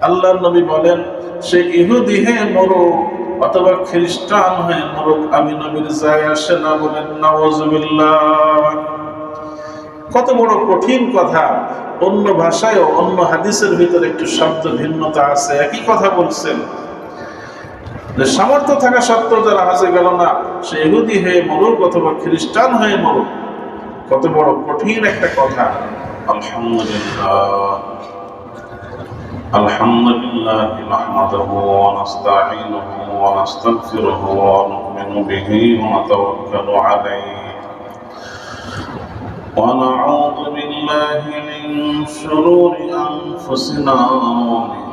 আল্লাহর নবী বলেন, সে ইহুদি হয়ে মরুক অথবা খ্রিস্টান হয়ে মরুক, আমি নবীর যায় আসে না। বলেন নাউযুবিল্লাহ। কত বড় কঠিন কথা! অন্য ভাষায় অন্য হাদিসের ভিতরে একটু শব্দ ভিন্নতা আছে, একই কথা বলছেন। যে সামর্থ্য থাকা সত্ত্বেও যারা হাজে গেল না, সে ইহুদি হয়ে মরুক অথবা খ্রিস্টান হয়ে মরুক। কত বড় কঠিন একটা কথা! আলহামদুলিল্লাহ, আলহামদুলিল্লাহ নাহমাদুহু ওয়া নাস্তাঈনুহু ওয়া নাস্তাগফিরুহু ওয়া নু'মিনু বিহি ওয়া নাতাওয়াক্কালু আলাইহি ওয়া নাউযু বিল্লাহি মিন শুরুরি আনফুসিনা ওয়া মিন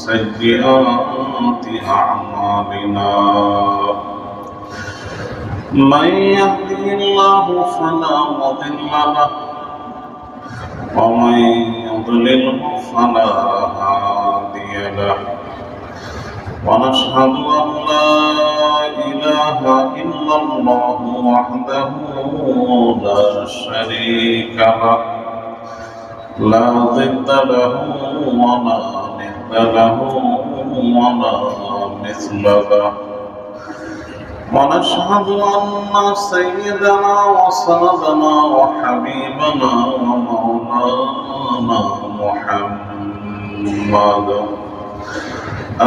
সাইয়্যাতি আ'মালিনা। من يهده الله فلا مضل له ومن يضلله فلا هادي له ونشهد أن لا إله إلا الله وحده لا شريك له لا ضد له ولا ند له ولا مثل له ونشهد أن سيدنا وسندنا وحبيبنا ومولانا محمد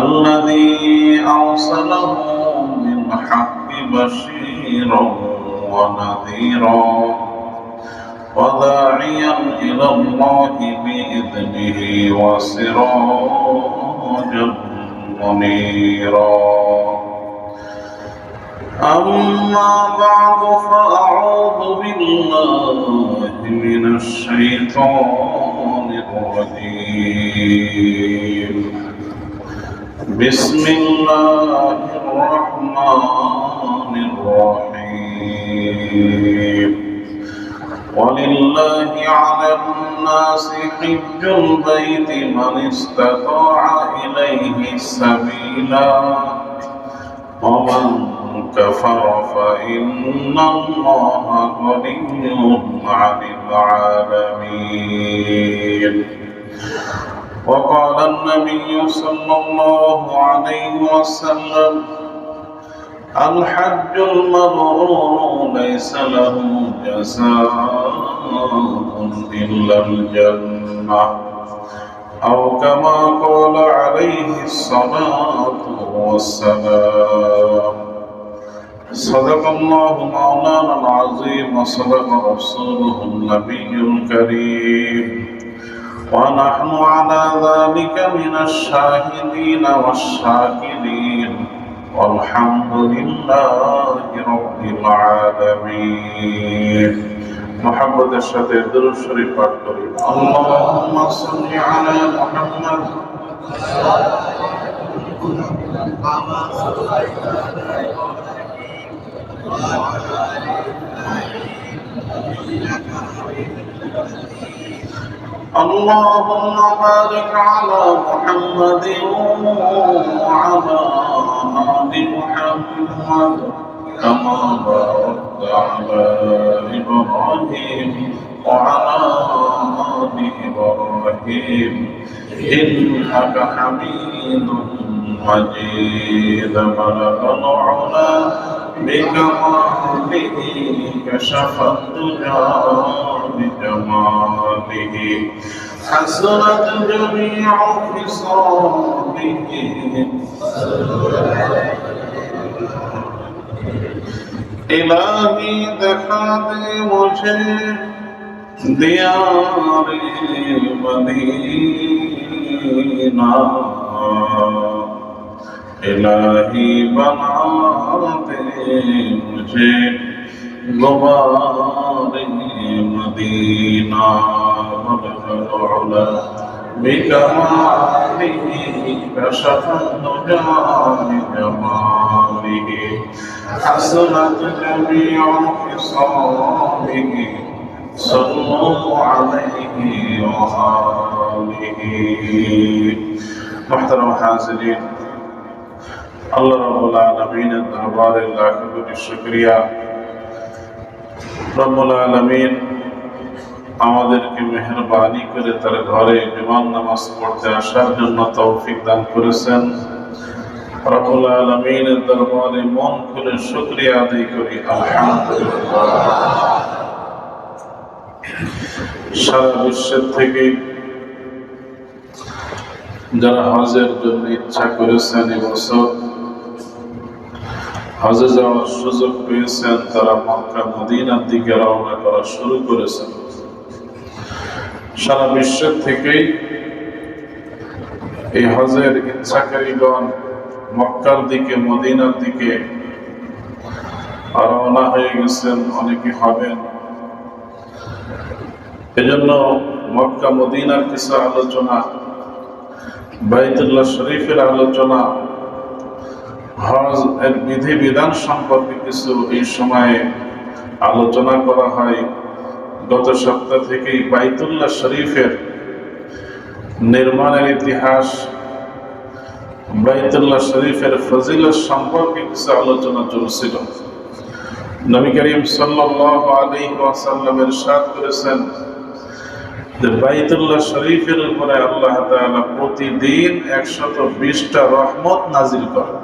الذي أرسله بالحق بشيرا ونذيرا وداعيا إلى الله بإذنه وسراجا منيرا. أما بعد فأعوذ بالله من الشيطان الرجيم. بسم الله الرحمن الرحيم. ولله على الناس حج البيت من استطاع إليه سبيلا ومن كفر فإن الله غني عن العالمين. وقال النبي صلى الله عليه وسلم الحج المبرور ليس له جزاء إلا الجنة أو كما قال عليه الصلاة والسلام. صدق الله مولانا العظيم وصدق رسوله النبي الكريم ونحن على ذلك من الشاهدين والشاكرين والحمد لله رب العالمين. محمد الشهيد درود الشريف পাঠ করি। اللهم صل على محمد اللهم بارك على محمد وعلى آل محمد كما باركت على إبراهيم وعلى آل إبراهيم إنك حميد مجيد. بلغ العلا بكماله كشف الدجى بجماله حسنت جميع خصاله. إلهي دکھا دے مجھے دیار مدینہ، الہی بنا دے مجھے غبار مدینہ. بلغ العلا بكماله كشف الدجى بجماله حسنت جميع خصاله. صلوا عليه وآله. محترم حاضرین، اللہ رب العالمین دربار لاکھ کوٹی شکریہ. رب العالمین আমাদেরকে মেহেরবানি করে তার ঘরে বিমান নামাজ পড়তে আসার জন্য তৌফিক দান করেছেন। রব্বুল আলামিনের দরবারে মন খুলে শুকরিয়া আদায় করি আলহামদুলিল্লাহ। সারা বিশ্বের থেকে যারা হজের জন্য ইচ্ছা করেছেন, এবছর হজে যাওয়ার সুযোগ পেয়েছেন, তারা মক্কা মদিনার দিকে রওনা করা শুরু করেছেন। সারা বিশ্বের থেকেই এই হজের ইচ্ছাকারীগণ মক্কার দিকে মদিনার দিকে রওনা হয়ে গেছেন, অনেকে হবেন। এজন্য মক্কা মদিনার কিছু আলোচনা, বাইতুল্লাহ শরীফের আলোচনা, হজ এর বিধি বিধান সম্পর্কে কিছু এই সময়ে আলোচনা করা হয়। গত সপ্তাহ থেকেই বাইতুল্লাহ শরীফের নির্মাণের ইতিহাস, বাইতুল্লাহ শরীফের ফজিলত সম্পর্কে কিছু আলোচনা চলছিল। নবী করিম সাল্লাল্লাহু আলাইহি ওয়াসাল্লাম ইরশাদ করেছেন যে বাইতুল্লাহ শরীফের উপরে আল্লাহ তাআলা প্রতিদিন 120টা রহমত নাজিল করেন।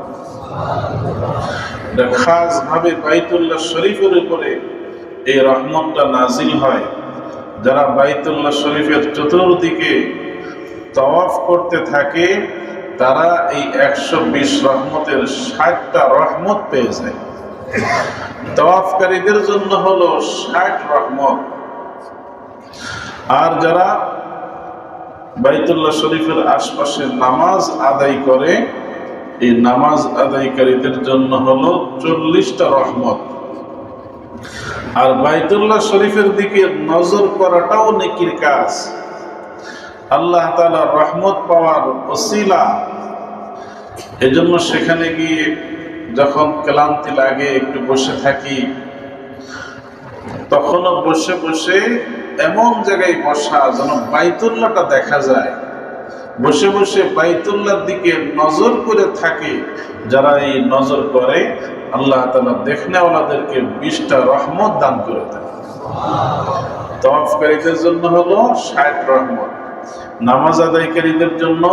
খাস ভাবে বাইতুল্লাহ শরীফের উপরে এই রহমতটা নাজিল হয়। যারা বাইতুল্লাহ শরীফের চতুর্দিকে তাওয়াফ করতে থাকে তারা এই 120 রহমতের 60টা রহমত পেয়ে যায়। তাওয়াফকারীদের জন্য হলো 60 রহমত। আর যারা বাইতুল্লাহ শরীফের আশপাশে নামাজ আদায় করে, এই নামাজ আদায়কারীদের জন্য হলো 40টা রহমত। আর বাইতুল্লাহ শরীফের দিকে নজর করাটাও নেকির কাজ। আল্লাহ তাআলার রহমত পাওয়ার ওসিলা। এজন্য সেখানে গিয়ে যখন ক্লান্তি লাগে একটু বসে থাকি, তখনও বসে বসে এমন জায়গায় বসা যেন বাইতুল্লাহটা দেখা যায়। বসে বসে বাইতুল্লাহর দিকে নজর করে থাকে। যারা এই নজর করে আল্লাহ তাআলা দেখনেওয়ালাদেরকে 20টা রহমত দান করে দেন। তাওয়াফকারীদের জন্য হলো 60 রহমত, নামাজ আদায়কারীদের জন্য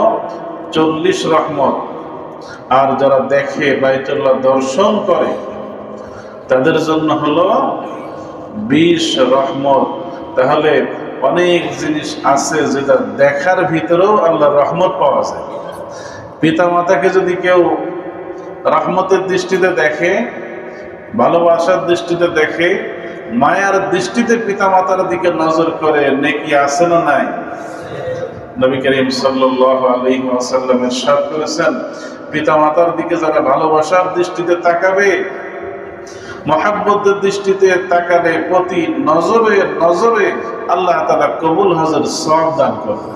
40 রহমত, আর যারা দেখে বাইতুল্লাহ দর্শন করে তাদের জন্য হলো 20 রহমত। তাহলে অনেক জিনিস আছে যেটা দেখার ভিতরেও আল্লাহর রহমত পাওয়া যায়। পিতা মাতাকে যদি কেউ রহমতের দৃষ্টিতে দেখে, ভালোবাসার দৃষ্টিতে দেখে, মায়ার দৃষ্টিতে পিতা মাতার দিকে নজর করে, নেকি আছে না নাই? নবী করিম সাল্লাল্লাহু আলাইহি ওয়াসাল্লাম ইরশাদ করেছেন, পিতা মাতার দিকে যারা ভালোবাসার দৃষ্টিতে তাকাবে, মহাব্বতের দৃষ্টিতে তাকালে প্রতি নজরে নজরে আল্লাহ তাআলা কবুল হজের সওয়াব দান করবেন।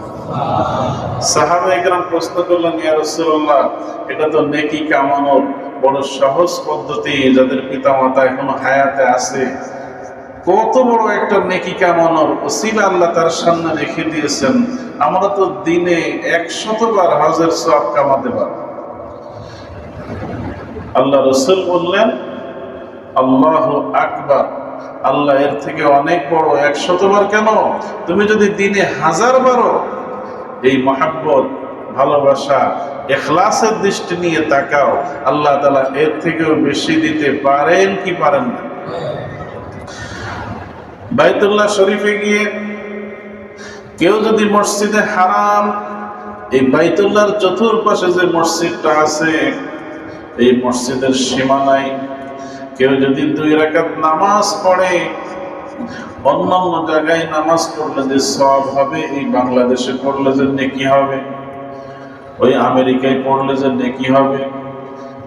সাহাবায়ে কেরাম প্রশ্ন করলেন, ইয়া রাসূলুল্লাহ, এটা তো নেকি কামানোর বড় সহজ পদ্ধতি, যাদের পিতা মাতা এখনো হায়াতে আছে, কত বড় একটা নেকি কামানোর ওসিলা আল্লাহ তার সামনে রেখে দিয়েছেন। আমরা তো দিনে 100 বার হজের সওয়াব কামাতে পারব। আল্লাহ রাসূল বললেন, আল্লাহু আকবার, আল্লাহ এর থেকে অনেক বড়। 100 বার কেন, তুমি যদি দিনে 1000 বারও এই মহাব্বত, ভালোবাসা, ইখলাসের দৃষ্টি নিয়ে তাকাও, আল্লাহ তাআলা এর থেকেও বেশি দিতে পারেন কি পারেন না? বাইতুল্লাহ শরীফে গিয়ে কেউ যদি মসজিদে হারাম, এই বাইতুল্লাহর চতুর্পাশে যে মসজিদটা আছে, এই মসজিদের সীমানায় কেউ যদি 2 রাকাত নামাজ পড়ে, অন্যান্য জায়গায় নামাজ পড়লে যে সওয়াব হবে, এই বাংলাদেশে পড়লে যে নেকি হবে, ওই আমেরিকায় পড়লে যে নেকি হবে,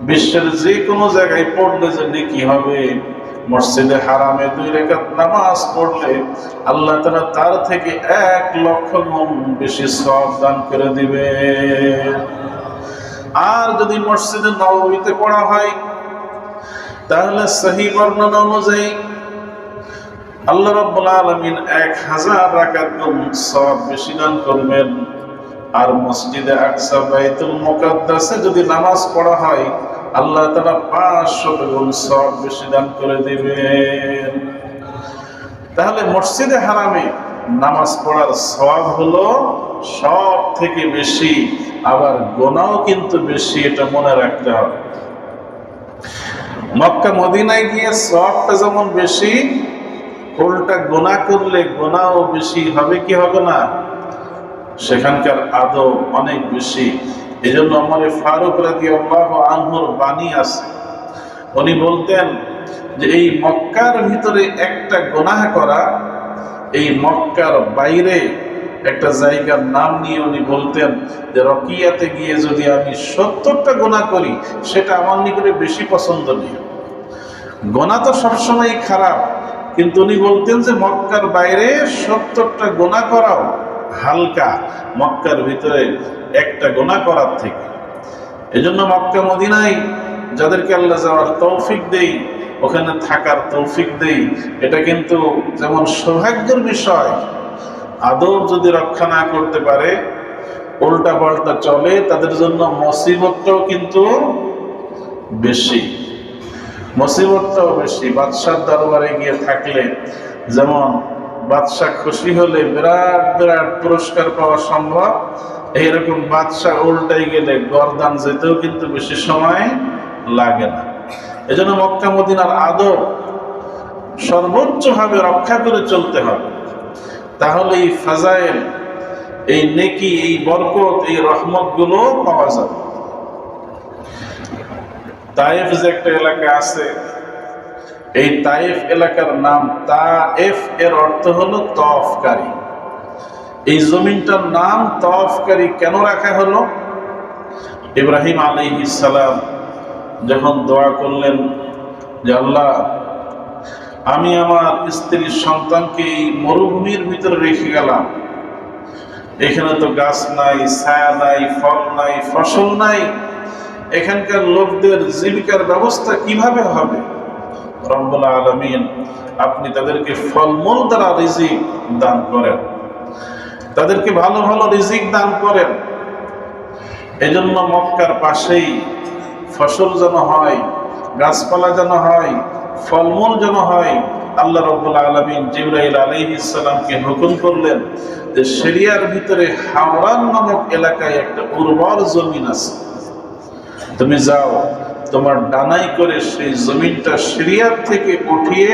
বিশ্বের যে কোনো জায়গায় পড়লে যে নেকি হবে, মসজিদে হারামে 2 রাকাত নামাজ পড়লে আল্লাহ তাআলা তার থেকে 1 লক্ষ গুণ বেশি সওয়াব দান করে দিবে। আর যদি মসজিদে নববীতে পড়া হয়, তাহলে সহিহ বর্ণনা অনুযায়ী আল্লাহ রাব্বুল আলামিন 1000 রাকাত গুণ সওয়াব বেশি দান করবেন। আর মসজিদে আকসা বাইতুল মুকাদ্দাসে যদি নামাজ পড়া হয়, আল্লাহ তাআলা 500 গুণ সওয়াব বেশি দান করে দিবেন। তাহলে মসজিদে হারামে নামাজ পড়ার সওয়াব হলো সব থেকে বেশি, আবার গুনাহও কিন্তু বেশি, এটা মনে রাখতে হবে। মক্কা মদিনায় গিয়ে সওয়াবটা যেমন বেশি, উল্টা গুনাহ করলে গুনাহও বেশি হবে কি হবে না? সেখানকার আদব অনেক বেশি। এই জন্য ওমর ফারুক রাদিয়াল্লাহু আনহুর বাণী আছে, উনি বলতেন যে এই মক্কার ভিতরে একটা গুনাহ করা, এই মক্কার বাইরে একটা জায়গার নাম নিয়ে উনি বলতেন যে রকিয়াতে গিয়ে যদি আমি 70টা গুনাহ করি সেটা আমার নিকটে বেশি পছন্দনীয়। গুনাহ তো সবসময় খারাপ, কিন্তু উনি বলতেন যে মক্কার বাইরে 70টা গুনাহ করাও হালকা মক্কার ভিতরে একটা গুনাহ করার থেকে। এজন্য মক্কা মদিনায় যাদেরকে আল্লাহ যাওয়ার তৌফিক দেই, ওখানে থাকার তৌফিক দেই, এটা কিন্তু যেমন সৌভাগ্যের বিষয়, আদব যদি রক্ষা না করতে পারে, উল্টা পাল্টা চলে, তাদের জন্য মুসিবতটাও কিন্তু বেশি, মুসিবতটাও বেশি। বাদশার দরবারে গিয়ে থাকলে যেমন বাদশাহ খুশি হলে বিরাট বিরাট পুরস্কার পাওয়া সম্ভব, এইরকম বাদশাহ উল্টাই গেলে গর্দান যেতেও কিন্তু বেশি সময় লাগে না। এজন্য মক্কা মদিনার আদব সর্বোচ্চভাবে রক্ষা করে চলতে হবে, তাহলে এই ফাজাইল, এই নেকি, এই বরকত, এই রহমত গুলো পাওয়া যাবে। তায়েফ যে একটা এলাকা আছে, এই তায়েফ এলাকার নাম তায়েফ, এর অর্থ হলো তওয়াফকারী। এই জমিনটার নাম তওয়াফকারী কেন রাখা হলো? ইব্রাহিম আলাইহিস সালাম যখন দোয়া করলেন যে আল্লাহ, আমি আমার স্ত্রীর সন্তানকে এই মরুভূমির ভিতরে রেখে গেলাম, এখানে তো গাছ নাই, ছায়া নাই, ফল নাই, ফসল নাই, এখানকার লোকদের জীবিকার ব্যবস্থা কিভাবে হবে? রব্বুল আলামিন আপনি তাদেরকে ফলমূল দ্বারা রিজিক দান করেন, তাদেরকে ভালো ভালো রিজিক দান করেন। এজন্য মক্কার পাশেই ফসল যেন হয়, গাছপালা যেন হয়, ফলমূল যেন হয়। আল্লাহ রাব্বুল আলামিন জিবরাইল আলাইহিস সালামকে হুকুম করলেন যে সিরিয়ার ভিতরে হাওরান নামক এলাকায় একটা উর্বর জমিন আছে, তুমি যাও, তোমার ডানাই করে সেই জমিনটা সিরিয়ার থেকে উঠিয়ে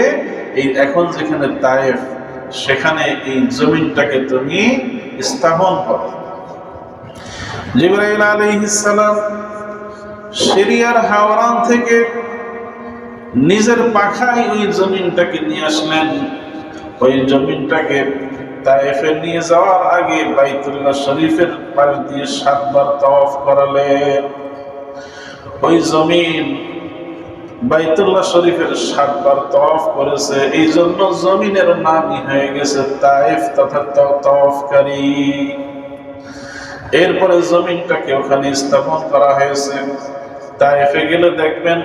এই এখন যেখানে তায়েফ, সেখানে এই জমিনটাকে তুমি স্থাপন করো। জিবরাইল আলাইহিস সালাম সিরিয়ার হাওরান থেকে নিজের পাখায় ওই জমিনটাকে নিয়ে আসলেন। ওই জমিনটাকে তায়েফে নিয়ে যাওয়ার আগে বাইতুল্লাহ শরীফের পাশ দিয়ে 7 বার তাওয়াফ করালেন। ওই জমিন বাইতুল্লাহ শরীফের 7 বার তাওয়াফ করেছে, এই জন্য জমিনের নামই হয়ে গেছে তায়েফ তথা তাওয়াফকারী। এরপরে জমিনটাকে ওখানে স্থাপন করা হয়েছে। তায়েফে গেলে দেখবেন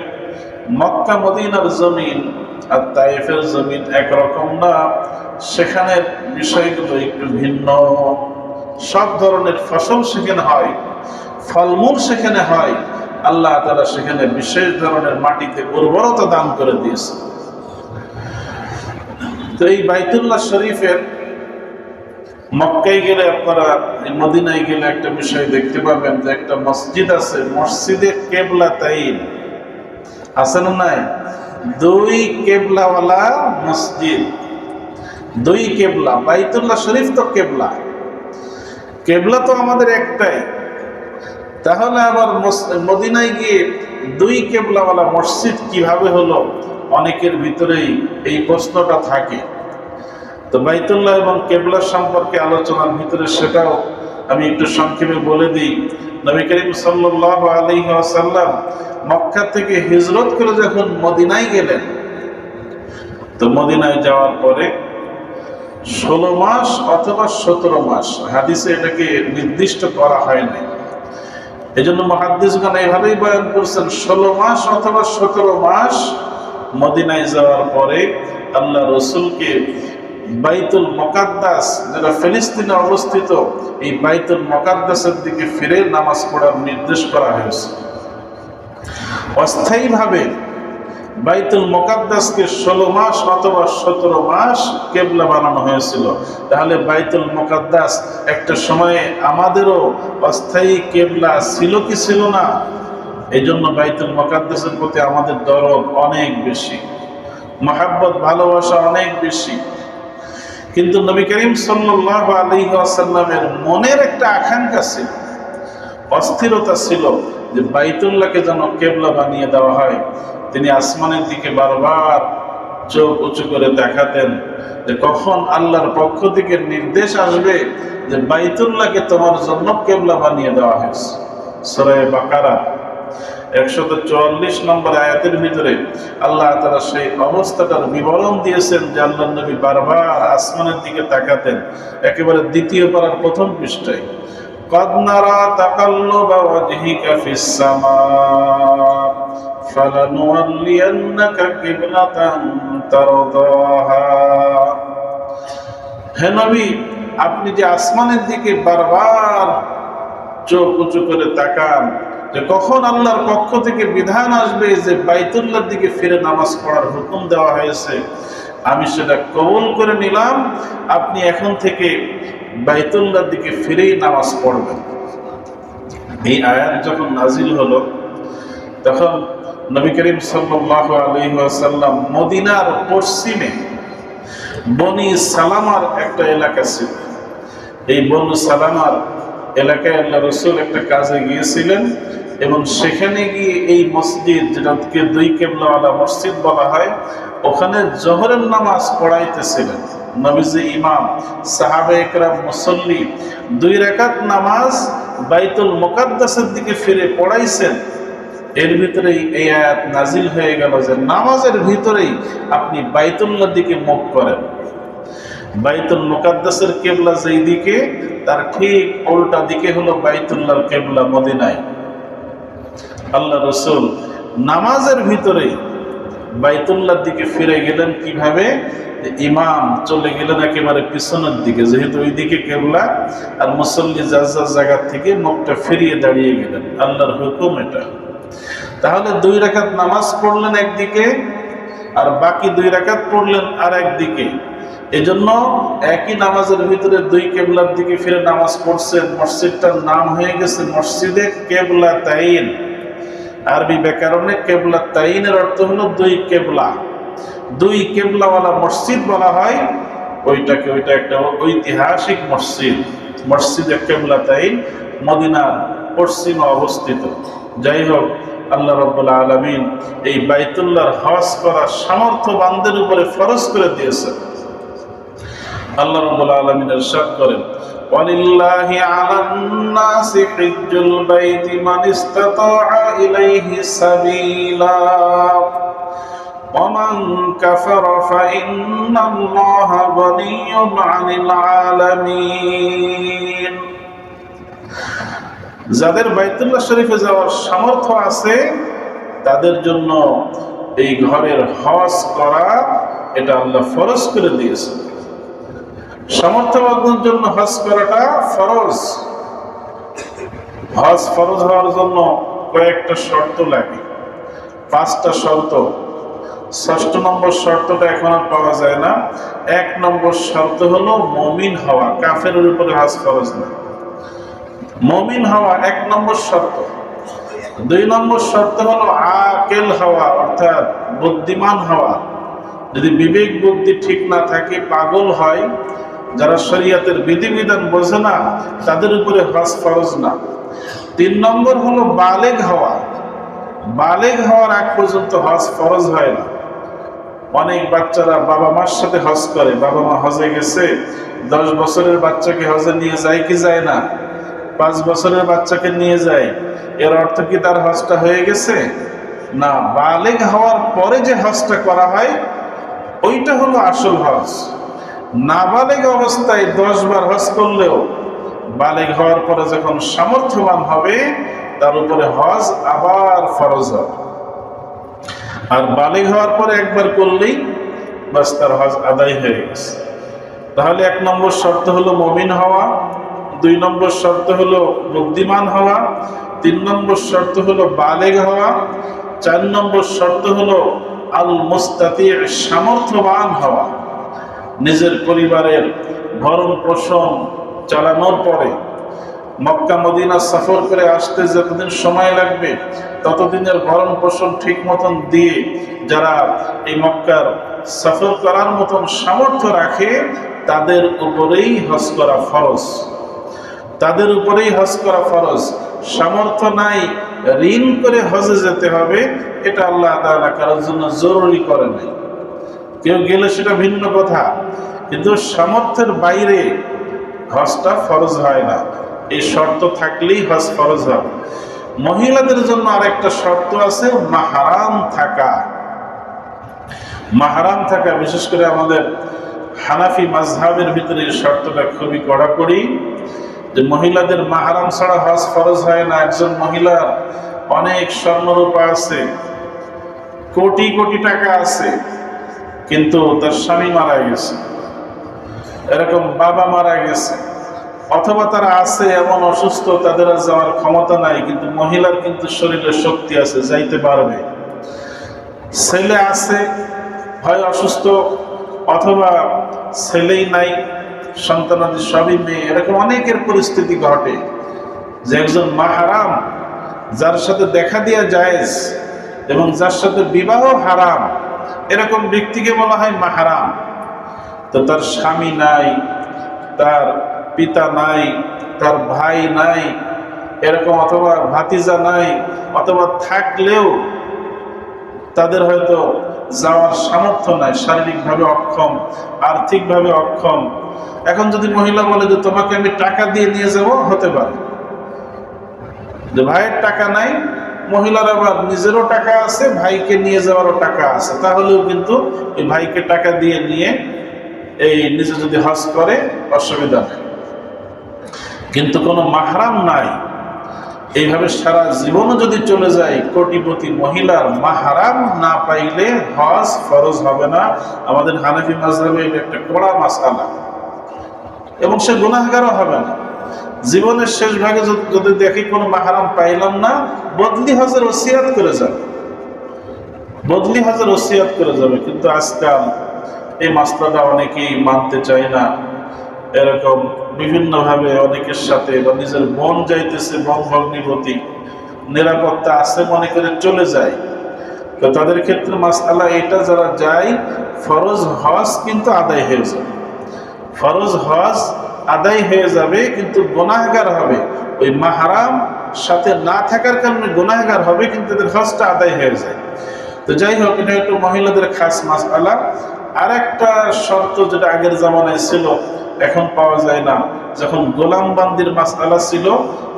মক্কা মদিনার জমিন আর তায়েফের জমিন একরকম না, সেখানের বিষয়গুলো একটু ভিন্ন। সব ধরনের ফসল সেখানে হয়, ফলমূল সেখানে হয়। আল্লাহ তাআলা সেখানে বিশেষ ধরনের মাটিতে উর্বরতা দান করে দিয়েছে। তো এই বাইতুল্লাহ শরীফের মক্কায় গেলে, আপনারা মদিনায় গেলে একটা বিষয় দেখতে পাবেন যে একটা মসজিদ আছে, মসজিদে কেবলাতাইন আছে না নাই? 2 কেবলাওয়ালা মসজিদ, 2 কেবলা। বাইতুল্লাহ শরীফ তো কেবলা, কেবলা তো আমাদের একটাই, তাহলে আবার মদিনায় গিয়ে 2 কেবলাওয়ালা মসজিদ কিভাবে হলো? অনেকের ভিতরেই এই প্রশ্নটা থাকে। তো বাইতুল্লাহ এবং কেবলা সম্পর্কে আলোচনার ভিতরে সেটাও আমি একটু সংক্ষেপে বলে দিই। নবী করিম সাল্লাল্লাহু আলাইহি ওয়াসাল্লাম মক্কা থেকে হিজরত করে যখন মদিনায় গেলেন, তো মদিনায় যাওয়ার পরে 16 মাস অথবা 17 মাস, হাদিসে এটাকে নির্দিষ্ট করা হয় নাই, এই জন্য মুহাদ্দিসগণ এইভাবেই বয়ান করছেন 16 মাস অথবা 17 মাস মদিনায় যাওয়ার পরে আল্লাহ রসুলকে বাইতুল মুকাদ্দাস, যেটা ফিলিস্তিনে অবস্থিত, এই বাইতুল মুকাদ্দাসের দিকে ফিরে নামাজ পড়ার নির্দেশ করা হয়েছে। অস্থায়ীভাবে বাইতুল মুকাদ্দাসকে 16 মাস অথবা 17 মাস কেবলা বানানো হয়েছিল। তাহলে বাইতুল মুকাদ্দাস একটা সময়ে আমাদেরও অস্থায়ী কেবলা ছিল কি ছিল না? এই জন্য বাইতুল মুকাদ্দাসের প্রতি আমাদের দরদ অনেক বেশি, মহাব্বত ভালোবাসা অনেক বেশি। কিন্তু নবী করিম সাল্লাল্লাহু আলাইহি ওয়াসাল্লামের মনের একটা আকাঙ্ক্ষা ছিল, অস্থিরতা ছিল যে বাইতুল্লাহকে যেন কেবলা বানিয়ে দেওয়া হয়। তিনি আসমানের দিকে বারবার চোখ উঁচু করে দেখাতেন যে কখন আল্লাহর পক্ষ থেকে নির্দেশ আসবে যে বাইতুল্লাহকে তোমার জন্য কেবলা বানিয়ে দেওয়া হয়েছে। সূরা বাকারা 144 নম্বর আয়াতের ভিতরে আল্লাহ তাআলা সেই অবস্থাটার বিবরণ দিয়েছেন যে আল্লাহর নবী বারবার আসমানের দিকে তাকাতেন। একেবারে দ্বিতীয় পারার প্রথম পৃষ্ঠায়, قد نرى تقلب وجهك في السماء فلنولينك قبلة ترضاها। হে নবী, আপনি যে আসমানের দিকে বারবার চোখ উঁচু করে তাকান যে কখন আল্লাহর পক্ষ থেকে বিধান আসবে যে বাইতুল্লাহর দিকে ফিরে নামাজ পড়ার হুকুম দেওয়া হয়েছে, আমি সেটা কবুল করে নিলাম। আপনি এখন থেকে বাইতুল্লাহর দিকে ফিরেই নামাজ পড়বেন। এই আয়াত যখন নাজিল হলো তখন নবী করিম সাল্লাল্লাহু আলাইহি ওয়াসাল্লাম মদিনার পশ্চিমে বনি সালামার একটা এলাকা ছিল। এই বনি সালামার এলাকায় আল্লাহ রাসূল একটা কাজে গিয়েছিলেন এবং সেখানে গিয়ে এই মসজিদ, যেটাকে 2 কেবলাওয়ালা মসজিদ বলা হয়, ওখানে জোহরের নামাজ পড়াইতেছিলেন। নবীজি ইমাম, সাহাবায়ে কেরাম মুসল্লি 2 রাকাত নামাজ বাইতুল মুকাদ্দাসের দিকে ফিরে পড়াইছেন। এর ভিতরেই এই আয়াত নাজিল হয়ে গেল যে নামাজের ভিতরেই আপনি বাইতুল্লাহর দিকে মুখ করেন। বাইতুল মুকাদ্দাসের কেবলা যেই দিকে, তার ঠিক উল্টা দিকে হলো বাইতুল্লাহর কেবলা মদিনায়। আল্লাহ রাসূল নামাজের ভিতরেই বাইতুল্লাহর দিকে ফিরে গেলেন। কিভাবে? ইমাম চলে গেলেন একেবারে পিছনের দিকে, যেহেতু ওই দিকে কেবলা, আর মুসল্লি যার যার জায়গা থেকে মুখটা ফিরিয়ে দাঁড়িয়ে গেলেন। আল্লাহর হুকুম এটা। তাহলে 2 রাকাত নামাজ পড়লেন একদিকে, আর বাকি 2 রাকাত পড়লেন আর একদিকে। এজন্য একই নামাজের ভিতরে 2 কেবলার দিকে ফিরে নামাজ পড়ছেন। মসজিদটার নাম হয়ে গেছে মসজিদে কেবলাতাইন। আরবি ব্যাকরণে কেবলাতাইনের অর্থ হলো 2 কেবলা। 2 কেবলাওয়ালা মসজিদ বলা হয় ওইটাকে। ওইটা একটা ঐতিহাসিক মসজিদ, মসজিদে কেবলাতাইন, মদিনার পশ্চিমে অবস্থিত। যাই হোক, আল্লাহ রাব্বুল আলামিন এই বাইতুল্লাহর হজ করার সামর্থ্যবানদের উপরে ফরজ করে দিয়েছেন। আল্লাহ রাব্বুল আলামিন ইরশাদ করেন, ওয়ালিল্লাহি আলান নাসি হিজ্জুল বাইতি মান ইসতাতাআ ইলাইহি সাবিলা ওয়া মান কাফারা ফাইন্নাল্লাহা গনিয়্যুন আনিল আলামিন। যাদের বাইতুল্লাহ শরীফে যাওয়ার সামর্থ্য আছে তাদের জন্য এই ঘরের হজ করা, এটা আল্লাহ ফরজ করে দিয়েছে। সামর্থ্যবানদের জন্য হজ করাটা ফরজ। হজ ফরজ হওয়ার জন্য কয়েকটা শর্ত লাগে, 5টা শর্ত। 6 নম্বর শর্তটা এখন আর পাওয়া যায় না। 1 নম্বর শর্ত হলো মুমিন হওয়া, কাফেরের উপরে হজ ফরজ না। মুমিন হওয়া 1 নম্বর শর্ত। 2 নম্বর শর্ত হলো আকিল হওয়া, অর্থাৎ বুদ্ধিমান হওয়া। যদি বিবেক বুদ্ধি ঠিক না থাকে, পাগল হয়, যারা শরীয়তের বিধিবিধান বোঝে না, তাদের উপরে হজ ফরজ না। 3 নম্বর হলো বালেগ হওয়া। বালেগ হওয়ার আগ পর্যন্ত হজ ফরজ হয় না। অনেক বাচ্চারা বাবা মার সাথে হজ করে, বাবা মা হজে গেছে, 10 বছরের বাচ্চাকে হজে নিয়ে যায় কি যায় না? 5 বছরের বাচ্চাকে নিয়ে যায়। এর অর্থ কি তার হজটা হয়ে গেছে? না, বালেগ হওয়ার পরে যে হজটা করা হয় ওইটা হলো আসল হজ। নাবালেগ অবস্থায় 10 বার হজ করলেও বালেগ হওয়ার পরে যখন সামর্থ্যবান হবে তার উপরে হজ আবার ফরজ হবে। আর বালেগ হওয়ার পরে একবার করলেই বাস তার হজ আদায় হয়ে গেছে। তাহলে 1 নম্বর শর্ত হলো মুমিন হওয়া, 2 নম্বর শর্ত হলো বুদ্ধিমান হওয়া, 3 নম্বর শর্ত হলো বালেগ হওয়া, 4 নম্বর শর্ত হলো আল মুস্তাতি, সামর্থ্যবান হওয়া। নিজের পরিবারের ভরণ পোষণ চালানোর পরে মক্কা মদিনা সফর করে আসতে যতদিন সময় লাগবে ততদিনের ভরণ পোষণ ঠিক মতন দিয়ে যারা এই মক্কার সফর করার মতন সামর্থ্য রাখে তাদের উপরেই হজ করা ফরজ। তাদের উপরেই হজ করা ফরজ। সামর্থ্য নাই, ঋণ করে হজে যেতে হবে, এটা আল্লাহ তাআলা কারোর জন্য জরুরি করে নাই। কেউ গেলে সেটা ভিন্ন কথা, কিন্তু সামর্থ্যের বাইরে হজটা ফরজ হয় না। এই শর্ত থাকলেই হজ ফরজ হবে। মহিলাদের জন্য আরেকটা শর্ত আছে, মাহরাম থাকা। মাহরাম থাকা, বিশেষ করে আমাদের হানাফি মাযহাবের ভিতরে এই শর্তটা খুবই কড়াকড়ি, যে মহিলাদের মাহরাম ছাড়া হজ ফরজ হয় না। একজন মহিলার অনেক স্বর্ণরূপা আছে, কোটি কোটি টাকা আছে, কিন্তু তার স্বামী মারা গেছে, এরকম বাবা মারা গেছে, অথবা তারা আছে এমন অসুস্থ তাদের আর যাওয়ার ক্ষমতা নাই, কিন্তু মহিলার কিন্তু শরীরে শক্তি আছে, যাইতে পারবে। ছেলে আছে, হয় অসুস্থ অথবা ছেলেই নাই, সন্তানাদি সবই মেয়ে, এরকম অনেকের পরিস্থিতি ঘটে যে একজন মাহরাম, যার সাথে দেখা দিয়া জায়েজ এবং যার সাথে বিবাহ হারাম, এরকম ব্যক্তিকে বলা হয় মাহরাম। তো তার স্বামী নাই, তার পিতা নাই, তার ভাই নাই, এরকম অথবা ভাতিজা নাই, অথবা থাকলেও তাদের হয়তো যাওয়ার সামর্থ্য নাই, শারীরিকভাবে অক্ষম, আর্থিকভাবে অক্ষম। এখন যদি মহিলা বলে যে তোমাকে আমি টাকা দিয়ে নিয়ে যাব, হতে পারে যে ভাইয়ের টাকা নাই, মহিলার আবার নিজেরও টাকা আছে, ভাইকে নিয়ে যাওয়ারও টাকা আছে, তাহলেও কিন্তু ওই ভাইকে টাকা দিয়ে নিয়ে এই নিজে যদি হজ করে অসুবিধা নেই। কিন্তু কোনো মাহরাম নাই, এইভাবে সারা জীবনও যদি চলে যায়, কোটিপতি মহিলার মাহরাম না পাইলে হজ ফরজ হবে না। আমাদের হানাফি মাযহাবে এটা একটা কড়া মাসআলা, এবং সে গুনাহগারও হবে না। জীবনের শেষ ভাগে যদি দেখি কোনো মাহরাম পাইলাম না, বদলি হজের ওসিয়াত করে যাবে, বদলি হজের ওসিয়াত করে যাবে। কিন্তু আজকাল এই মাসলাটা অনেকেই মানতে চায় না, এরকম বিভিন্নভাবে অনেকের সাথে, বা নিজের বোন যাইতেছে, বোন ভগ্নিপতি, নিরাপত্তা আছে মনে করে চলে যায়। তো তাদের ক্ষেত্রে মাসআলা এটা, যারা যায় ফরজ হজ কিন্তু আদায় হয়ে যাবে, ফরজ হজ আদায় হয়ে যাবে, কিন্তু গুনাহগার হবে। ওই মাহরাম সাথে না থাকার কারণে গুনাহগার হবে, কিন্তু তাদের হজটা আদায় হয়ে যায়। তো যাই হোক, এটা একটু মহিলাদের খাস মাসআলা। আর একটা শর্ত যেটা আগের জামানায় ছিল, এখন পাওয়া যায় না। যখন গোলামবান্দির মাসআলা ছিল,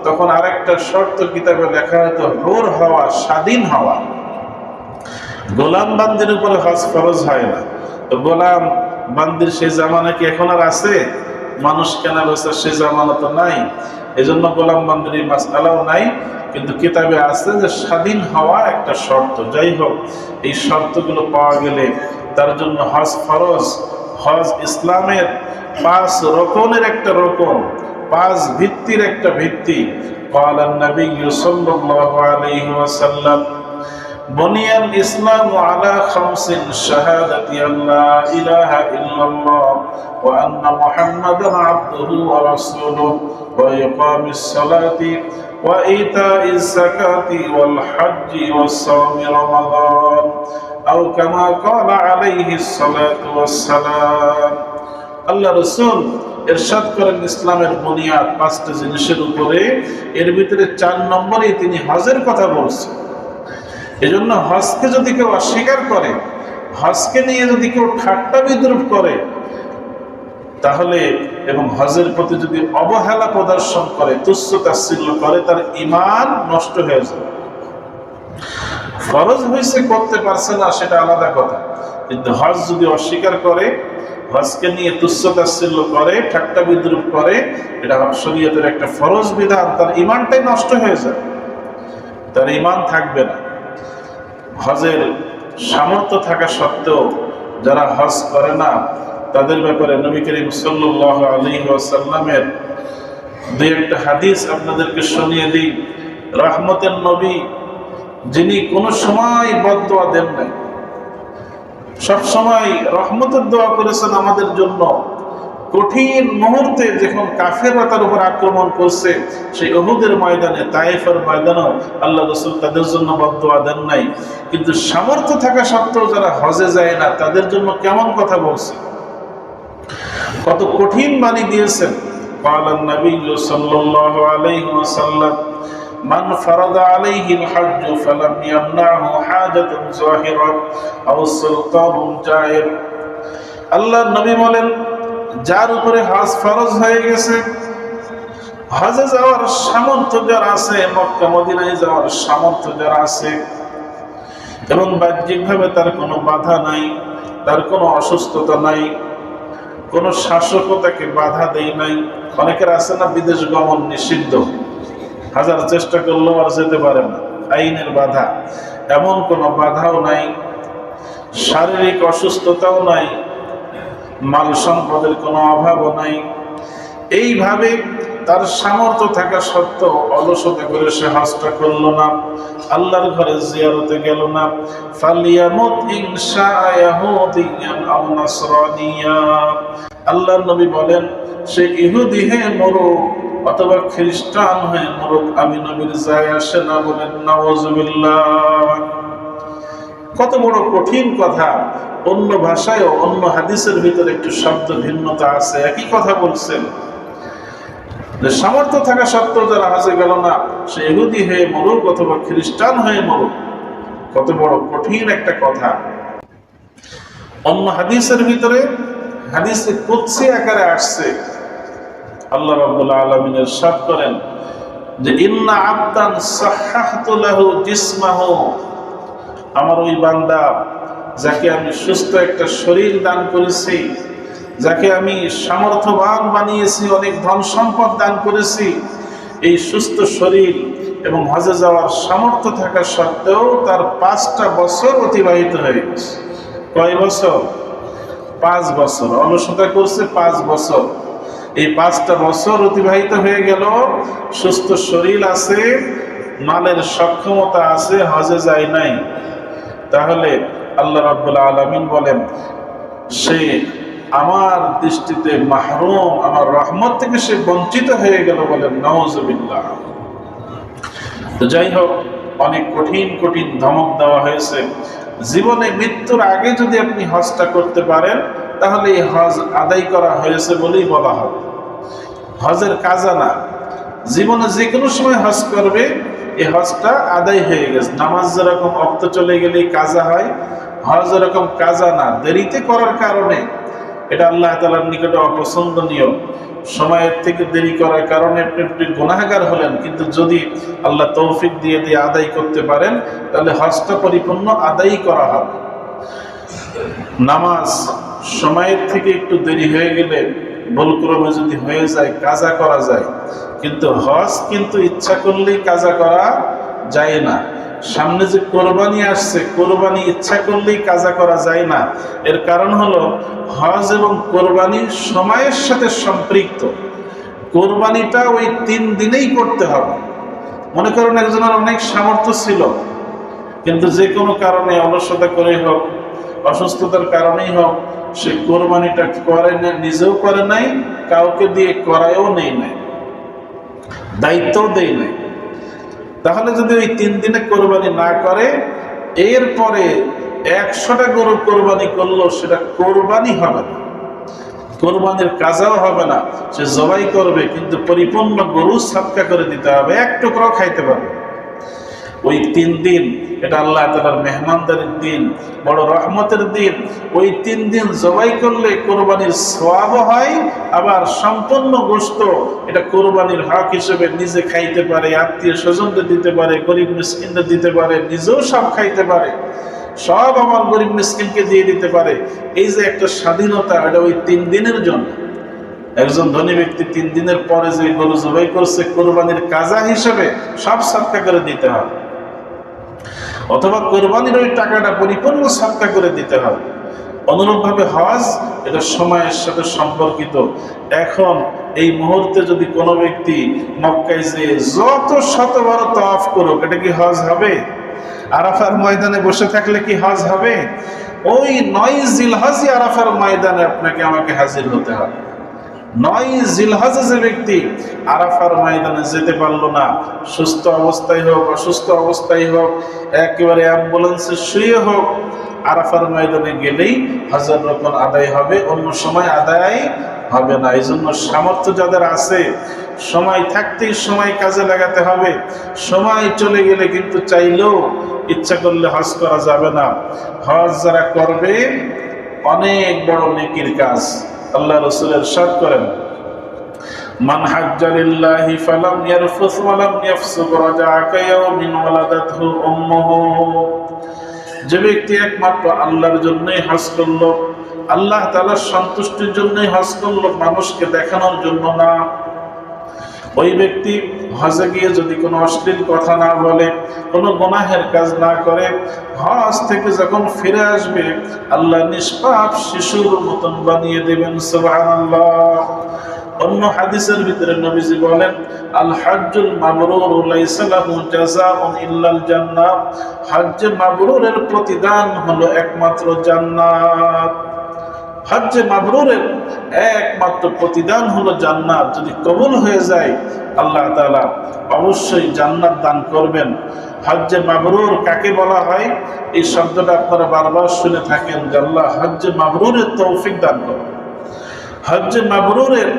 তখন আরেকটা শর্ত কিতাবে লেখা হতো, হুর হওয়া, স্বাধীন হওয়া। গোলামবান্দির উপরে হজ ফরজ হয় না। তো গোলাম বান্দির সেই জামানা কি এখন আর আছে? মানুষ কেনা বেচা সেই জামানা তো নাই, এজন্য গোলাম বান্দির এই মাসআলাও নাই। কিন্তু কিতাবে আছে যে স্বাধীন হওয়া একটা শর্ত। যাই হোক, এই শর্তগুলো পাওয়া গেলে তার জন্য হজ ফরজ। হজ ইসলামের 5 রকমের একটা রকম, 5 ভিত্তির একটা ভিত্তি। قال النبي صلى الله عليه وسلم بني الإسلام على 5: شهادة أن لا إله إلا الله وأن محمدا عبده ورسوله وإقام الصلاة وإيتاء الزكاة والحج وصوم رمضان أو كما قال عليه الصلاة والسلام। আল্লাহ রাসূল ইরশাদ করেন, ইসলামের বুনিয়াদ 5টা জিনিসের উপরে, এর ভিতরে 4 নম্বরে তিনি হজের কথা বলছেন। এজন্য হজকে যদি কেউ অস্বীকার করে, হজকে নিয়ে যদি কেউ ঠাট্টা বিদ্রুপ করে, তাহলে, এবং হজের প্রতি যদি অবহেলা প্রদর্শন করে, তুচ্ছ তাচ্ছিল্য করে, তার ঈমান নষ্ট হয়ে যাবে। ফরজ হয়েছে, করতে পারছে না, সেটা আলাদা কথা, কিন্তু হজ যদি অস্বীকার করে, হজকে নিয়ে তুচ্ছ তাচ্ছিল্য করে, ঠাট্টা বিদ্রুপ করে, এটা শরীয়তের একটা ফরজ বিধান, তার ঈমানটাই নষ্ট হয়ে যাবে, তার ঈমান থাকবে না। হজের সামর্থ্য থাকা সত্ত্বেও যারা হজ করে না, তাদের ব্যাপারে নবী করিম সাল্লাল্লাহু আলাইহি ওয়াসাল্লামের 2-1টা হাদিস আপনাদেরকে শুনিয়ে দিই। রহমতের নবী, যিনি কোনো সময় বদদুয়া দেন নাই, সবসময় রহমতের দোয়া করেছেন আমাদের জন্য। কঠিন মুহূর্তে যখন কাফেররা তার উপর আক্রমণ করছে, সেই উহুদের ময়দানে, তায়েফের ময়দানেও আল্লাহ রাসূল তাদের জন্য বদদোয়া দেন নাই। কিন্তু সামর্থ্য থাকা সত্ত্বেও যারা হজে যায় না, তাদের জন্য কেমন কথা বলছে, কত কঠিন বাণী দিয়েছেন। قال النبي صلى الله عليه وسلم من فرض عليه الحج فلم يمنعه حاجة ظاهرة أو سلطان جائر। আল্লাহর নবী বলেন, যার উপরে হজ ফরজ হয়ে গেছে, হজে যাওয়ার সামর্থ্য যার আছে, মক্কা মদিনায় যাওয়ার সামর্থ্য যার আছে, এবং বাহ্যিকভাবে তার কোনো বাধা নাই, তার কোনো অসুস্থতা নাই, কোনো শাসকও তাকে বাধা দেয় নাই। অনেকের আছে না বিদেশ গমন নিষিদ্ধ, হাজার চেষ্টা করলেও আর যেতে পারে না, আইনের বাধা। এমন কোনো বাধাও নাই, শারীরিক অসুস্থতাও নাই, মাল সম্পদের কোনো অভাবও নাই। এইভাবে তার সামর্থ্য থাকা সত্ত্বেও অলসতা করে সে হজটা করলো না, আল্লাহর ঘরে জিয়ারতে গেল না। ফালিয়ামুত ইনশাআ ইয়াহুদিয়ান আও নাসরানিয়া। আল্লাহর নবী বলেন, সে ইহুদি হয়ে মরুক অথবা খ্রিস্টান হয়ে মরুক, আমি নবীর যায় আসে না। বলেন নাউযুবিল্লাহ। কত বড় কঠিন কথা। অন্য ভাষায়ও, অন্য হাদিসের ভিতরে একটু শব্দ ভিন্নতা আছে, একই কথা বলছেন যে সামর্থ্য থাকা সত্ত্বেও যারা হজে গেল না, সে ইহুদি হয়ে মরুক অথবা খ্রিস্টান হয়ে মরুক। কত বড় কঠিন একটা কথা। অন্য হাদিসের ভিতরে, হাদিসে কুদসি আকারে আসছে, আল্লাহ রাব্বুল আলামিন ইরশাদ করেন যে ইন্না আবদান সাহহাতু লাহু জিসমাহু। আমার ওই বান্দা যাকে আমি সুস্থ একটা শরীর দান করেছি, যাকে আমি সামর্থ্যবান বানিয়েছি, অনেক ধন সম্পদ দান করেছি, এই সুস্থ শরীর এবং হজে যাওয়ার সামর্থ্য থাকা সত্ত্বেও তার 5টা বছর অতিবাহিত হয়ে গেছে। কয় বছর? 5 বছর। অলসতা করছে 5 বছর। এই 5টা বছর অতিবাহিত হয়ে গেল, সুস্থ শরীর আছে, মালের সক্ষমতা আছে, হজে যায় নাই। তাহলে আল্লাহ রাব্বুল আলামিন বলেন, সে আমার দৃষ্টিতে মাহরুম, আমার রহমত থেকে সে বঞ্চিত হয়ে গেল। বলেন নাউযুবিল্লাহ। তো যাই হোক, অনেক কঠিন কঠিন ধমক দেওয়া হয়েছে। জীবনে মৃত্যুর আগে যদি আপনি হজটা করতে পারেন, তাহলে এই হজ আদায় করা হয়েছে বলেই বলা হবে। হজের কাজা না, জীবনে যে কোনো সময় হজ করবে, এই হজটা আদায় হয়ে গেছে। নামাজ যেরকম অক্ত চলে গেলেই কাজা হয়, হজ এরকম কাজা না, দেরিতে করার কারণে এটা আল্লাহ তাআলার নিকটে অপছন্দনীয়। সময়ের থেকে দেরি করার কারণে আপনি গুনাহগার হলেন, কিন্তু যদি আল্লাহ তৌফিক দিয়ে আদায় করতে পারেন, তাহলে হজটা পরিপূর্ণ আদায় করা হবে। নামাজ সময়ের থেকে একটু দেরি হয়ে গেলে, ভুলক্রমে যদি হয়ে যায়, কাজা করা যায়, কিন্তু হজ কিন্তু ইচ্ছা করলেই কাজা করা যায় না। সামনে যে কোরবানি আসছে, কোরবানি ইচ্ছা করলেই কাজা করা যায় না। এর কারণ হলো হজ এবং কোরবানি সময়ের সাথে সম্পৃক্ত। কোরবানিটা ওই 3 দিনেই করতে হবে। মনে করেন একজনের অনেক সামর্থ্য ছিল, কিন্তু যে কোনো কারণে, অলসতা করে হোক, অসুস্থতার কারণেই হোক, সে কোরবানিটা করে না, নিজেও করে নাই, কাউকে দিয়ে করায়ও নেই নাই, দায়িত্বও দেয় নাই। তাহলে যদি ওই 3 দিনে কোরবানি না করে, এরপরে 100টা গরু কোরবানি করলো, সেটা কোরবানি হবে না, কোরবানির কাজাও হবে না। সে জবাই করবে, কিন্তু পরিপূর্ণ গরু সাদকা করে দিতে হবে, এক টুকরাও খাইতে পারবে। ওই 3 দিন এটা আল্লাহ তাআলার মেহমানদারির দিন, বড় রহমতের দিন। ওই 3 দিন জবাই করলে কোরবানির সওয়াবও হয়, আবার সম্পূর্ণ গোশত এটা কোরবানির হক হিসেবে নিজে খাইতে পারে, আত্মীয় স্বজনদের দিতে পারে, গরিব মিসকিনদের দিতে পারে, নিজেও সব খাইতে পারে, সব আমার গরিব মিসকিনকে দিয়ে দিতে পারে। এই যে একটা স্বাধীনতা, এটা ওই 3 দিনের জন্য। একজন ধনী ব্যক্তি 3 দিনের পরে যে গরু জবাই করছে, কোরবানির কাজা হিসেবে সব সাদকা করে দিতে হবে, অথবা কোরবানির ওই টাকাটা পরিপূর্ণ সাদকা করে দিতে হবে। অনুরূপভাবে হজ এটা সময়ের সাথে সম্পর্কিত। এখন এই মুহূর্তে যদি কোনো ব্যক্তি মক্কায় যে যত শতবার তাওয়াফ করুক, এটা কি হজ হবে? আরাফার ময়দানে বসে থাকলে কি হজ হবে? ওই 9 জিলহজ আরাফার ময়দানে আপনাকে আমাকে হাজির হতে হবে। 9 জিলহজে যে ব্যক্তি আরাফার ময়দানে যেতে পারলো না, সুস্থ অবস্থায় হোক অসুস্থ অবস্থায় হোক, একেবারে অ্যাম্বুলেন্সে শুয়ে হোক, আরাফার ময়দানে গেলেই হজের রকম আদায় হবে, অন্য সময় আদায় হবে না। এই জন্য সামর্থ্য যাদের আছে, সময় থাকতেই সময় কাজে লাগাতে হবে। সময় চলে গেলে কিন্তু চাইলেও ইচ্ছা করলে হজ করা যাবে না। হজ যারা করবে অনেক বড় নেকির কাজ। আল্লাহ রাসূল ইরশাদ করেন, মান হাজ্জা লিল্লাহি ফালাম ইয়ারফুস ওয়া লাম ইয়াফসুক রাজা'a কায়াউমিন ওয়ালাদাতহু উম্মুহু। যে ব্যক্তি একমাত্র আল্লাহর জন্যই হজ করলো, আল্লাহ তাআলার সন্তুষ্টির জন্যই হজ করলো, মানুষকে দেখানোর জন্য না, ওই ব্যক্তি হজে গিয়ে যদি কোনো অশ্লীল কথা না বলে, কোনো গুনাহের কাজ না করে, হজ থেকে যখন ফিরে আসবে আল্লাহ নিষ্পাপ শিশুর মতন বানিয়ে দেবেন। সুবহানাল্লাহ। অন্য হাদিসের ভিতরে নবীজি বলেন, আল হজ্জুল মাবরুর লাইসা লাহু জাযাউন ইল্লাল জান্নাহ। হজ্জে মাবরুরের প্রতিদান হলো একমাত্র জান্নাত। হজ্জে মাবরুরের একমাত্র প্রতিদান হলো জান্নাত। যদি কবুল হয়ে যায় আল্লাহ তাআলা অবশ্যই জান্নাত দান করবেন। হজ্জে মাবরুর কাকে বলা হয়? এই শব্দটা আপনারা বারবার শুনে থাকেন যে আল্লাহ হজ্জে মাবরুরের তৌফিক দান করবেন। হজ্জে মাবরুরের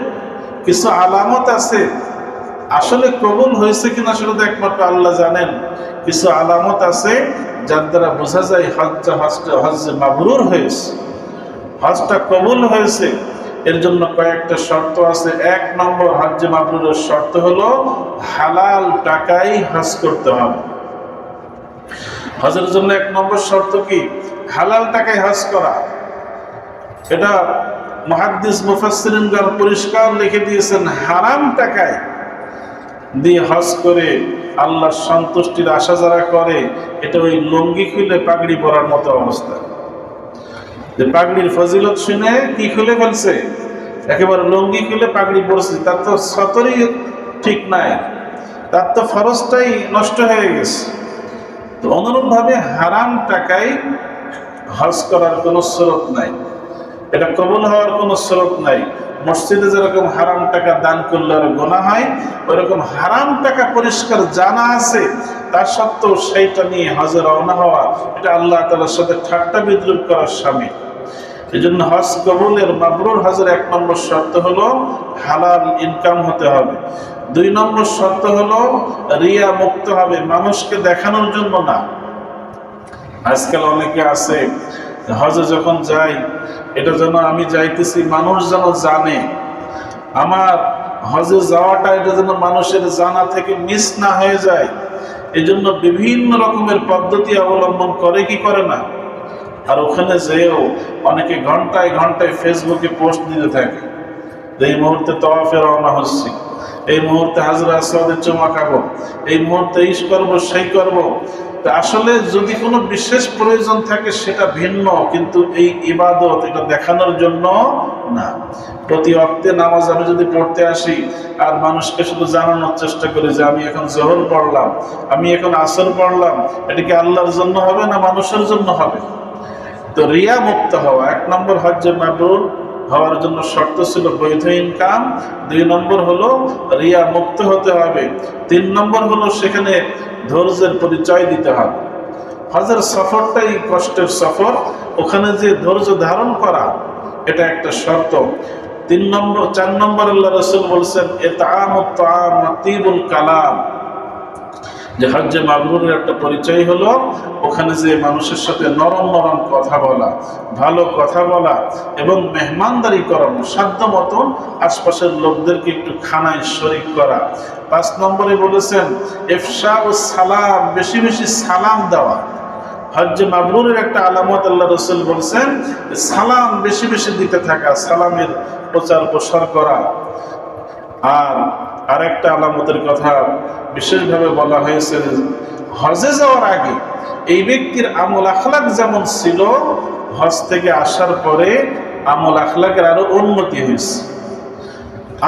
কিছু আলামত আছে, আসলে কবুল হয়েছে কিনা সেটা তো একমাত্র আল্লাহ জানেন। কিছু আলামত আছে যার দ্বারা বোঝা যায় হজ্জে মাবরুর হয়েছে, হজটা কবুল হয়েছে। এর জন্য কয়েকটা শর্ত আছে। 1 নম্বর হজ্জে মাবরুরের শর্ত হলো হালাল টাকায় হজ করতে হবে। হজের জন্য 1 নম্বর শর্ত কি? হালাল টাকায় হজ করা। এটা মুহাদ্দিস মুফাসসিরিনগণ পরিষ্কার লিখে দিয়েছেন, হারাম টাকায় দিয়ে হজ করে আল্লাহর সন্তুষ্টির আশা যারা করে, এটা ওই লুঙ্গি খুলে পাগড়ি পরার মতো অবস্থা। যে পাগড়ির ফজিলত শুনে কি খুলে ফেলছে, একেবারে লুঙ্গি খুলে পাগড়ি পরছে, তার তো সতরই ঠিক নাই, তার তো ফরজটাই নষ্ট হয়ে গেছে। তো অনুরূপভাবে হারাম টাকায় হজ করার কোনো স্রোত নাই, এটা কবুল হওয়ার কোনো স্রোত নাই। মসজিদে যেরকম হারাম টাকা দান করলে আর গুনাহ হয়, ওইরকম হারাম টাকা পরিষ্কার জানা আছে, তার সত্ত্বেও সেইটা নিয়ে হজে রওনা হওয়া, এটা আল্লাহ তাআলার সাথে ঠাট্টা বিদ্রূপ করার শামিল। এই জন্য হজ কবুলের মাবরুর হজের 1 নম্বর শর্ত হলো হালাল ইনকাম হতে হবে। 2 নম্বর শর্ত হলো রিয়া মুক্ত হবে, মানুষকে দেখানোর জন্য না। আজকাল অনেকে আছে হজে যখন যাই, এটা যেন আমি যাইতেছি মানুষ যেন জানে, আমার হজে যাওয়াটা এটা যেন মানুষের জানা থেকে মিস না হয়ে যায়, এই জন্য বিভিন্ন রকমের পদ্ধতি অবলম্বন করে কি করে না। আর ওখানে যেও অনেকে ঘন্টায় ঘন্টায় ফেসবুকে পোস্ট দিতে থাকে, এই মুহূর্তে তওয়াফে রওনা হচ্ছি, এই মুহূর্তে হাজরা আসওয়াদে চুমা খাবো, এই মুহূর্তে ইশ করবো সেই করবো। তা আসলে যদি কোনো বিশেষ প্রয়োজন থাকে সেটা ভিন্ন, কিন্তু এই ইবাদত এটা দেখানোর জন্য না। প্রতি ওয়াক্তে নামাজ আমি যদি পড়তে আসি আর মানুষকে শুধু জানানোর চেষ্টা করি যে আমি এখন জোহর পড়লাম, আমি এখন আসর পড়লাম, এটা কি আল্লাহর জন্য হবে না মানুষের জন্য হবে? তো রিয়া মুক্ত হওয়া 1 নম্বর হজ্জে মাবরুর হওয়ার জন্য শর্ত ছিল বৈধ ইনকাম। 2 নম্বর হলো রিয়া মুক্ত হতে হবে। 3 নম্বর হলো সেখানে ধৈর্যের পরিচয় দিতে হবে। হজের সফরটাই কষ্টের সফর, ওখানে যে ধৈর্য ধারণ করা এটা একটা শর্ত। 4 নম্বর আল্লাহ রাসূল বলছেন ইতআমুত তাআম ওয়া তিবুল কালাম, যে হজ্জে মাবরুরের একটা পরিচয় হলো ওখানে যে মানুষের সাথে নরম নরম কথা বলা, ভালো কথা বলা এবং মেহমানদারি করানো, সাধ্য মতো আশপাশের লোকদেরকে একটু খানায় শরীক করা। 5 নম্বরে বলেছেন ইফশা ও সালাম, বেশি বেশি সালাম দেওয়া। হজ্জে মাবরুরের একটা আলামত আল্লাহ রাসূল বলছেন সালাম বেশি বেশি দিতে থাকা, সালামের প্রচার প্রসার করা। আর আরেকটা আলামতের কথা বিশেষভাবে বলা হয়েছে, হজে যাওয়ার আগে এই ব্যক্তির আমল আখলাক যেমন ছিল, হজ থেকে আসার পরে আমল আখলাকের আরো উন্নতি হয়েছে,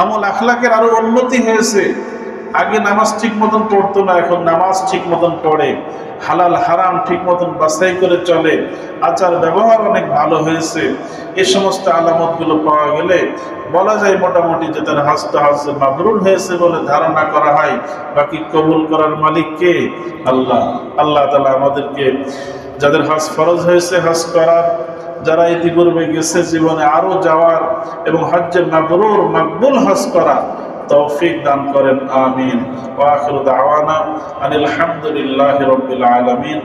আমল আখলাকের আরো উন্নতি হয়েছে। আগে নামাজ ঠিক মতন পড়তো না, এখন নামাজ ঠিক মতন পড়ে, হালাল হারাম ঠিক মতন বাছাই করে চলে, আচার ব্যবহার অনেক ভালো হয়েছে। এই সমস্ত আলামতগুলো পাওয়া গেলে বলা যায় মোটামুটি যে তার হজটা হজ মাবরুর হয়েছে বলে ধারণা করা হয়। বাকি কবুল করার মালিক কে? আল্লাহ। আল্লাহ তাআলা আমাদেরকে যাদের হজ ফরজ হয়েছে হজ করার, যারা ইতিপূর্বে গেছে জীবনে আরো যাওয়ার এবং হজ্জে মাবরুর মকবুল হজ করা তৌফিক দান করেন, আমিন। ওয়া আখিরু দাওয়ানা আনিল হামদুলিল্লাহি রাব্বিল আলামিন।